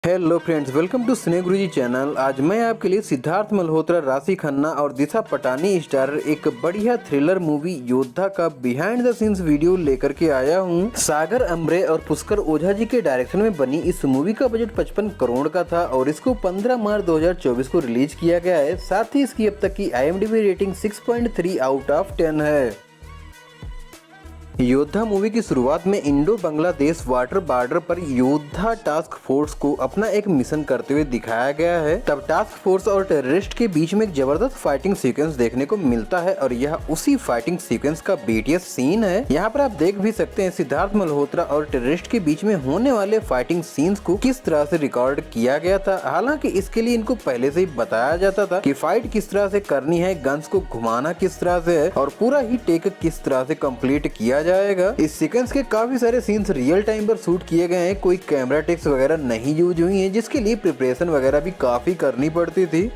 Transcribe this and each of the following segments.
Hello friends, welcome to cine Guruji channel. आज मैं आपके लिए सिद्धार्थ मल्होत्रा, राशि खन्ना और दिशा पटानी स्टारर एक बढ़िया थ्रिलर मूवी योद्धा का बिहाइंड द सीन्स वीडियो लेकर के आया हूँ। सागर अम्बरे और पुष्कर ओझा जी के डायरेक्शन में बनी इस मूवी का बजट 55 करोड़ का था और इसको 15 मार्च 2024 को रिलीज किया गया है। साथ ही इसकी अब तक की IMDb रेटिंग 6.3 आउट ऑफ 10 है। योद्धा मूवी की शुरुआत में इंडो बांग्लादेश वाटर बॉर्डर पर योद्धा टास्क फोर्स को अपना एक मिशन करते हुए दिखाया गया है। तब टास्क फोर्स और टेररिस्ट के बीच में एक जबरदस्त फाइटिंग सीक्वेंस देखने को मिलता है और यह उसी फाइटिंग सीक्वेंस का BTS सीन है। यहाँ पर आप देख भी सकते हैं सिद्धार्थ मल्होत्रा और टेररिस्ट के बीच में होने वाले फाइटिंग सीन्स को किस तरह से रिकॉर्ड किया गया था। हालांकि इसके लिए इनको पहले से ही बताया जाता था कि फाइट किस तरह से करनी है, गन्स को घुमाना किस तरह से है और पूरा ही टेक किस तरह से कंप्लीट किया जाएगा। इस सीक्वेंस के काफी सारे सीन्स रियल टाइम पर शूट किए गए हैं, कोई कैमरा टेक्स वगैरह नहीं यूज हुई है, जिसके लिए प्रिपरेशन वगैरह भी काफी करनी पड़ती थी।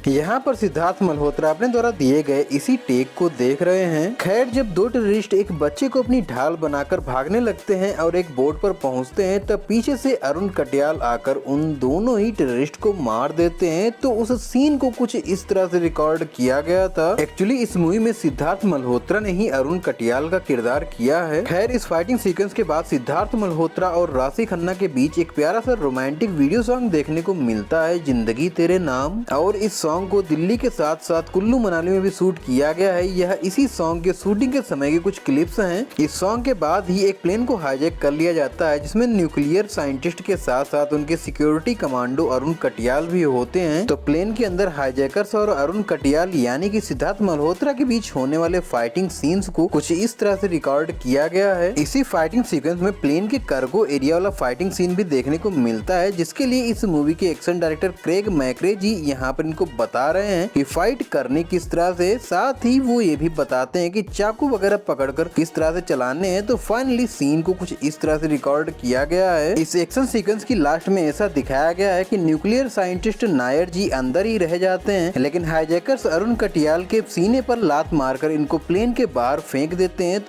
यहाँ पर सिद्धार्थ मल्होत्रा अपने द्वारा दिए गए इसी टेक को देख रहे हैं। खैर, जब दो टेररिस्ट एक बच्चे को अपनी ढाल बनाकर भागने लगते हैं और एक बोट पर पहुँचते हैं, तब पीछे से अरुण कटियाल आकर उन दोनों ही टेररिस्ट को मार देते हैं। तो उस सीन को कुछ इस तरह से रिकॉर्ड किया गया था। एक्चुअली इस मूवी में सिद्धार्थ मल्होत्रा ने ही अरुण कटियाल का किरदार किया है। खैर, इस फाइटिंग सीक्वेंस के बाद सिद्धार्थ मल्होत्रा और राशि खन्ना के बीच एक प्यारा सा रोमांटिक वीडियो सॉन्ग देखने को मिलता है, जिंदगी तेरे नाम। और इस सॉन्ग को दिल्ली के साथ साथ कुल्लू मनाली में भी शूट किया गया है। यह इसी सॉन्ग के शूटिंग के समय के कुछ क्लिप्स हैं। इस सॉन्ग के बाद ही एक प्लेन को हाईजैक कर लिया जाता है, जिसमें न्यूक्लियर साइंटिस्ट के साथ साथ उनके सिक्योरिटी कमांडो अरुण कटियाल भी होते हैं। तो प्लेन के अंदर हाईजैकर्स और अरुण कटियाल यानी कि सिद्धार्थ मल्होत्रा के बीच होने वाले फाइटिंग सीन्स को कुछ इस तरह से रिकॉर्ड किया गया है। इसी फाइटिंग सीक्वेंस में प्लेन के कार्गो एरिया वाला फाइटिंग सीन भी देखने को मिलता है, जिसके लिए इस मूवी के एक्शन डायरेक्टर क्रेग मैकरे जी यहाँ पर इनको बता रहे हैं कि फाइट करने किस तरह से। साथ ही वो ये भी बताते हैं कि चाकू वगैरह पकड़कर किस तरह से चलाने हैं। तो फाइनली सीन को कुछ इस तरह से रिकॉर्ड किया गया है। इस एक्शन सीक्वेंस की लास्ट में ऐसा दिखाया गया है कि न्यूक्लियर साइंटिस्ट नायर जी अंदर ही रह जाते हैं, लेकिन हाईजैकर्स अरुण कटियाल के सीने पर लात मारकर इनको प्लेन के बाहर फेंक देते हैं।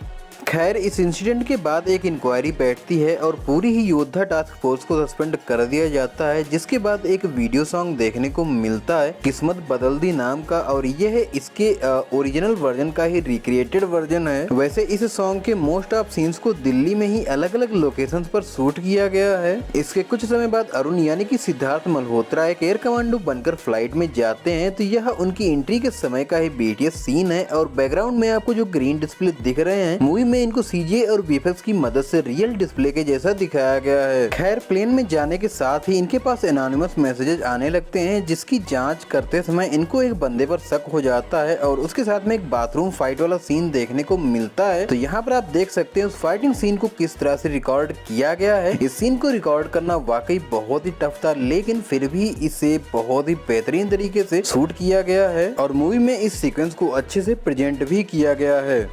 खैर, इस इंसिडेंट के बाद एक इंक्वायरी बैठती है और पूरी ही योद्धा टास्क फोर्स को सस्पेंड कर दिया जाता है, जिसके बाद एक वीडियो सॉन्ग देखने को मिलता है किस्मत बदल दी नाम का, और यह इसके ओरिजिनल वर्जन का ही रिक्रिएटेड वर्जन है। वैसे इस सॉन्ग के मोस्ट ऑफ सीन्स को दिल्ली में ही अलग अलग लोकेशंस पर शूट किया गया है। इसके कुछ समय बाद अरुण यानी कि सिद्धार्थ मल्होत्रा एक एयर कमांडो बनकर फ्लाइट में जाते हैं। तो यह उनकी एंट्री के समय का ही BTS सीन है और बैकग्राउंड में आपको जो ग्रीन डिस्प्ले दिख रहे हैं, मूवी में इनको CGI और VFX की मदद से रियल डिस्प्ले के जैसा दिखाया गया है। खैर, प्लेन में जाने के साथ ही इनके पास एनोनिमस मैसेजेस आने लगते हैं, जिसकी जांच करते समय इनको एक बंदे पर शक हो जाता है और उसके साथ में एक बाथरूम फाइट वाला सीन देखने को मिलता है। तो यहाँ पर आप देख सकते हैं उस फाइटिंग सीन को किस तरह से रिकॉर्ड किया गया है। इस सीन को रिकॉर्ड करना वाकई बहुत ही टफ था, लेकिन फिर भी इसे बहुत ही बेहतरीन तरीके से शूट किया गया है और मूवी में इस सीक्वेंस को अच्छे से प्रेजेंट भी किया गया है।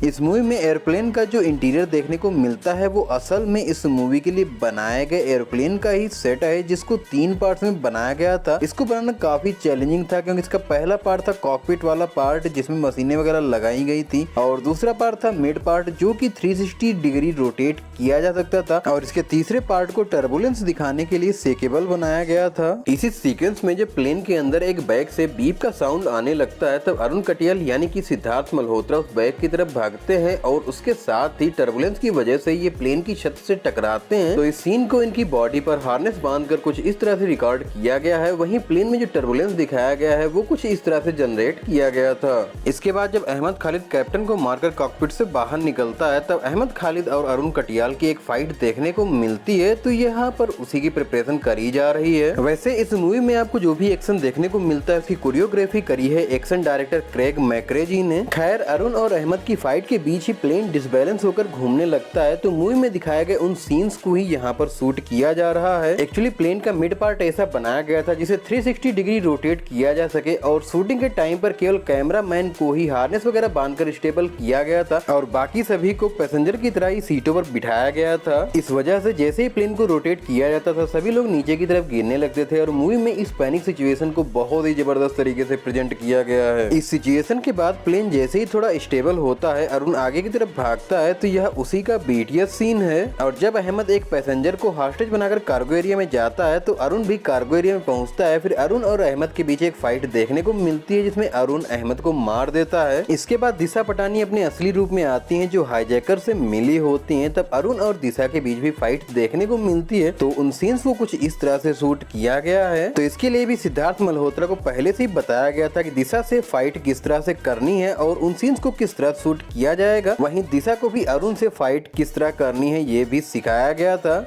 इस मूवी में एयरप्लेन का जो इंटीरियर देखने को मिलता है वो असल में इस मूवी के लिए बनाए गए एयरप्लेन का ही सेट है, जिसको 3 पार्ट्स में बनाया गया था। इसको बनाना काफी चैलेंजिंग था, क्योंकि इसका पहला पार्ट था कॉकपिट वाला पार्ट, जिसमें मशीनें वगैरह लगाई गई थी, और दूसरा पार्ट था मिड पार्ट, जो कि 360 डिग्री रोटेट किया जा सकता था, और इसके तीसरे पार्ट को टर्बुलेंस दिखाने के लिए सेकेबल बनाया गया था। इसी सीक्वेंस में जब प्लेन के अंदर एक बैग से बीप का साउंड आने लगता है, तब अरुण कटियाल यानी कि सिद्धार्थ मल्होत्रा उस बैग की तरफ भागते हैं और उसके साथ ही टर्बुलेंस की वजह से ये प्लेन की छत से टकराते हैं। तो इस सीन को इनकी बॉडी पर हार्नेस बांधकर कुछ इस तरह से रिकॉर्ड किया गया है। वहीं प्लेन में जो टर्बुलेंस दिखाया गया है वो कुछ इस तरह से जनरेट किया गया था। इसके बाद जब अहमद खालिद कैप्टन को मारकर कॉकपिट से बाहर निकलता है, तब अहमद खालिद और अरुण कटियाल की एक फाइट देखने को मिलती है। तो यहाँ पर उसी की प्रिपरेशन करी जा रही है। वैसे इस मूवी में आपको जो भी एक्शन देखने को मिलता है उसकी कोरियोग्राफी करी है एक्शन डायरेक्टर क्रेग मैकरे जी ने। खैर, अरुण और अहमद की फाइट के बीच ही प्लेन डिसबैलेंस होकर घूमने लगता है। तो मूवी में दिखाए गए उन सीन्स को ही यहाँ पर शूट किया जा रहा है। एक्चुअली प्लेन का मिड पार्ट ऐसा बनाया गया था जिसे 360 डिग्री रोटेट किया जा सके, और शूटिंग के टाइम पर केवल कैमरामैन को ही हार्नेस वगैरह बांधकर स्टेबल किया गया था और बाकी सभी को पैसेंजर की तरह ही सीटों पर बिठाया गया था। इस वजह से जैसे ही प्लेन को रोटेट किया जाता था, सभी लोग नीचे की तरफ गिरने लगते थे और मूवी में इस पैनिक सिचुएशन को बहुत ही जबरदस्त तरीके से प्रेजेंट किया गया है। इस सिचुएशन के बाद प्लेन जैसे ही थोड़ा स्टेबल होता है अरुण आगे की तरफ भागता है तो यह उसी का बीटीएस सीन है। और जब अहमद एक पैसेंजर को हॉस्टेज बनाकर कार्गो एरिया में जाता है तो अरुण भी कार्गो एरिया में पहुंचता है। फिर अरुण और अहमद के बीच एक फाइट देखने को मिलती है जिसमें अरुण अहमद को मार देता है। इसके बाद दिशा पटानी अपने असली रूप में आती हैं जो हाईजैकर से मिली होती हैं। तब अरुण और दिशा के बीच भी फाइट देखने को मिलती है। तो उन सीन्स को कुछ इस तरह से शूट किया गया है। तो इसके लिए भी सिद्धार्थ मल्होत्रा को पहले से ही बताया गया था कि दिशा से फाइट किस तरह से करनी है और उन सीन्स को किस तरह शूट किया जाएगा। वहीं दिशा को भी अरुण से फाइट किस तरह करनी है ये भी सिखाया गया था।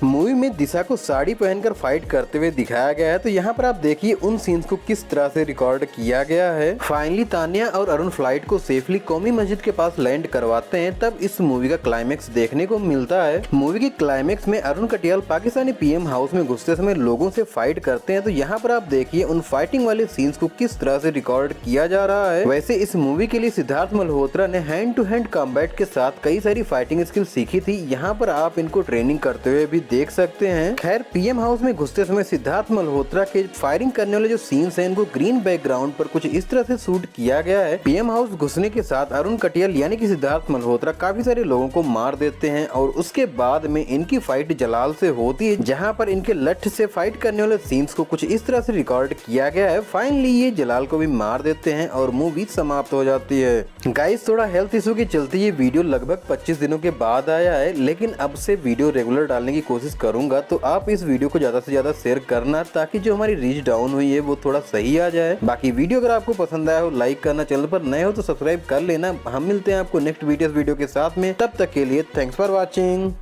मूवी में दिशा को साड़ी पहनकर फाइट करते हुए दिखाया गया है। तो यहाँ पर आप देखिए उन सीन्स को किस तरह से रिकॉर्ड किया गया है। फाइनली तान्या और अरुण फ्लाइट को सेफली कौमी मस्जिद के पास लैंड करवाते हैं। तब इस मूवी का क्लाइमेक्स देखने को मिलता है। मूवी के क्लाइमेक्स में अरुण कटियाल पाकिस्तानी पीएम हाउस में घुसते समय लोगों से फाइट करते हैं। तो यहाँ पर आप देखिए उन फाइटिंग वाले सीन्स को किस तरह से रिकॉर्ड किया जा रहा है। वैसे इस मूवी के लिए सिद्धार्थ मल्होत्रा ने हैंड टू हैंड कॉम्बैट के साथ कई सारी फाइटिंग स्किल सीखी थी। यहाँ पर आप इनको ट्रेनिंग करते हुए भी देख सकते हैं। खैर पीएम हाउस में घुसते समय सिद्धार्थ मल्होत्रा के फायरिंग करने वाले जो सीन्स हैं इनको ग्रीन बैकग्राउंड पर कुछ इस तरह से शूट किया गया है। पीएम हाउस घुसने के साथ अरुण कटियाल यानी कि सिद्धार्थ मल्होत्रा काफी सारे लोगों को मार देते हैं और उसके बाद में इनकी फाइट जलाल से होती है जहां पर इनके लठ से फाइट करने वाले सीन्स को कुछ इस तरह से रिकॉर्ड किया गया है। फाइनली ये जलाल को भी मार देते हैं और मूवी समाप्त हो जाती है। गाइस थोड़ा हेल्थ इशू के चलते ये वीडियो लगभग 25 दिनों के बाद आया है, लेकिन अब से वीडियो रेगुलर डालने की कोशिश करूंगा। तो आप इस वीडियो को ज्यादा से ज्यादा शेयर करना ताकि जो हमारी रीच डाउन हुई है वो थोड़ा सही आ जाए। बाकी वीडियो अगर आपको पसंद आया हो लाइक करना, चैनल पर नए हो तो सब्सक्राइब कर लेना। हम मिलते हैं आपको नेक्स्ट वीडियो के साथ में, तब तक के लिए थैंक्स फॉर वॉचिंग।